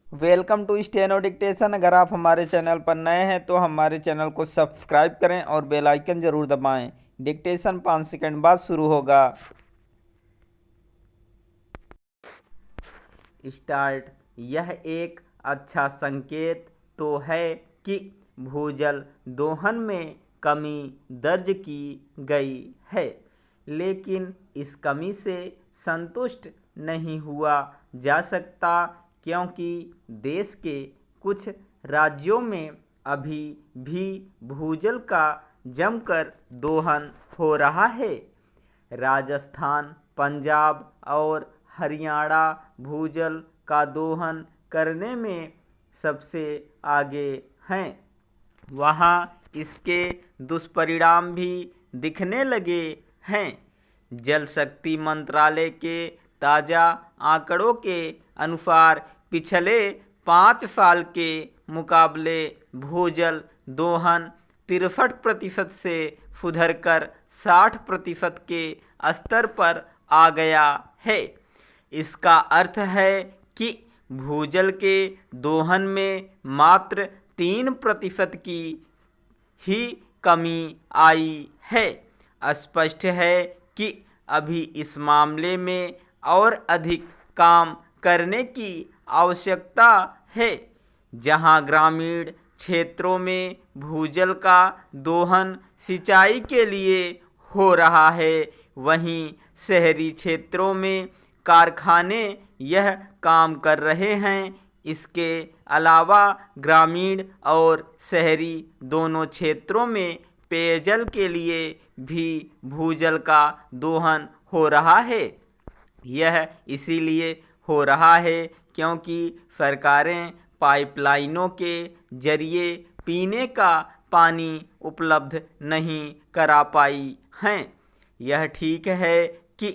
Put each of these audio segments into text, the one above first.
Welcome to steno dictation. अगर आप हमारे चैनल पर नए हैं तो हमारे चैनल को सब्सक्राइब करें और बेल आइकन ज़रूर दबाएं। डिक्टेशन 5 सेकंड बाद शुरू होगा। स्टार्ट। यह एक अच्छा संकेत तो है कि भूजल दोहन में कमी दर्ज की गई है, लेकिन इस कमी से संतुष्ट नहीं हुआ जा सकता, क्योंकि देश के कुछ राज्यों में अभी भी भूजल का जमकर दोहन हो रहा है। राजस्थान, पंजाब और हरियाणा भूजल का दोहन करने में सबसे आगे हैं। वहाँ इसके दुष्परिणाम भी दिखने लगे हैं। जल शक्ति मंत्रालय के ताज़ा आंकड़ों के अनुसार पिछले 5 साल के मुकाबले भूजल दोहन 63% से सुधरकर 60% के स्तर पर आ गया है। इसका अर्थ है कि भूजल के दोहन में मात्र 3% की ही कमी आई है। स्पष्ट है कि अभी इस मामले में और अधिक काम करने की आवश्यकता है। जहां ग्रामीण क्षेत्रों में भूजल का दोहन सिंचाई के लिए हो रहा है, वहीं शहरी क्षेत्रों में कारखाने यह काम कर रहे हैं। इसके अलावा ग्रामीण और शहरी दोनों क्षेत्रों में पेयजल के लिए भी भूजल का दोहन हो रहा है। यह इसीलिए हो रहा है क्योंकि सरकारें पाइपलाइनों के जरिए पीने का पानी उपलब्ध नहीं करा पाई हैं। यह ठीक है कि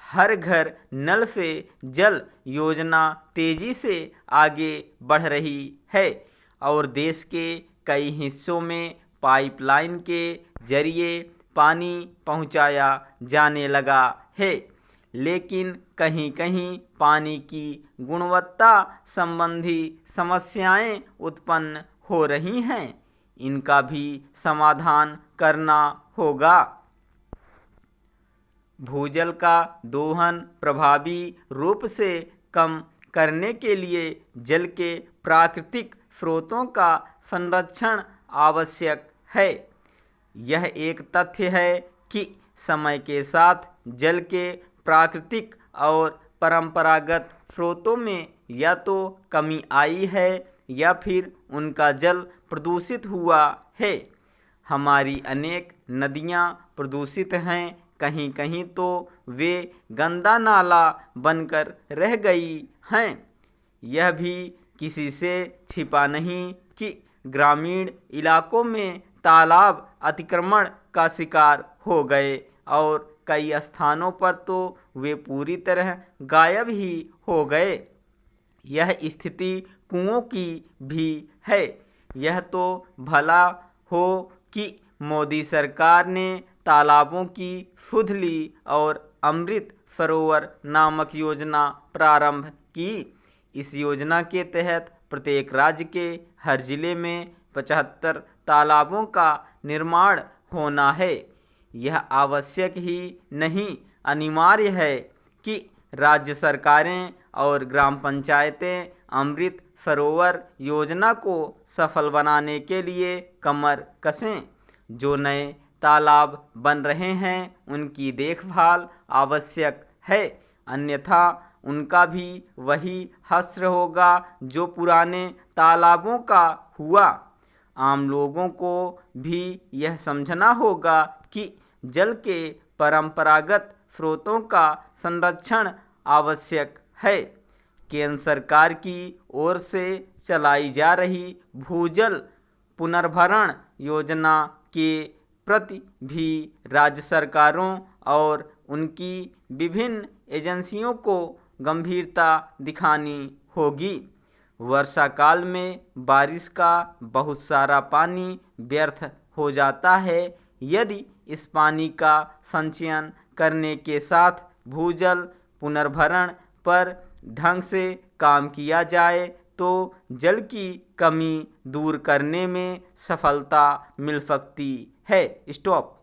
हर घर नल से जल योजना तेजी से आगे बढ़ रही है और देश के कई हिस्सों में पाइपलाइन के जरिए पानी पहुंचाया जाने लगा है, लेकिन कहीं कहीं पानी की गुणवत्ता संबंधी समस्याएं उत्पन्न हो रही हैं। इनका भी समाधान करना होगा। भूजल का दोहन प्रभावी रूप से कम करने के लिए जल के प्राकृतिक स्रोतों का संरक्षण आवश्यक है। यह एक तथ्य है कि समय के साथ जल के प्राकृतिक और परंपरागत स्रोतों में या तो कमी आई है या फिर उनका जल प्रदूषित हुआ है। हमारी अनेक नदियाँ प्रदूषित हैं, कहीं कहीं तो वे गंदा नाला बनकर रह गई हैं। यह भी किसी से छिपा नहीं कि ग्रामीण इलाकों में तालाब अतिक्रमण का शिकार हो गए और कई स्थानों पर तो वे पूरी तरह गायब ही हो गए। यह स्थिति कुओं की भी है। यह तो भला हो कि मोदी सरकार ने तालाबों की सुध ली और अमृत सरोवर नामक योजना प्रारंभ की। इस योजना के तहत प्रत्येक राज्य के हर जिले में 75 तालाबों का निर्माण होना है। यह आवश्यक ही नहीं, अनिवार्य है कि राज्य सरकारें और ग्राम पंचायतें अमृत सरोवर योजना को सफल बनाने के लिए कमर कसें। जो नए तालाब बन रहे हैं उनकी देखभाल आवश्यक है, अन्यथा उनका भी वही हश्र होगा जो पुराने तालाबों का हुआ। आम लोगों को भी यह समझना होगा कि जल के परंपरागत स्रोतों का संरक्षण आवश्यक है। केंद्र सरकार की ओर से चलाई जा रही भूजल पुनर्भरण योजना के प्रति भी राज्य सरकारों और उनकी विभिन्न एजेंसियों को गंभीरता दिखानी होगी। वर्षा काल में बारिश का बहुत सारा पानी व्यर्थ हो जाता है। यदि इस पानी का संचयन करने के साथ भूजल पुनर्भरण पर ढंग से काम किया जाए तो जल की कमी दूर करने में सफलता मिल सकती है। स्टॉप।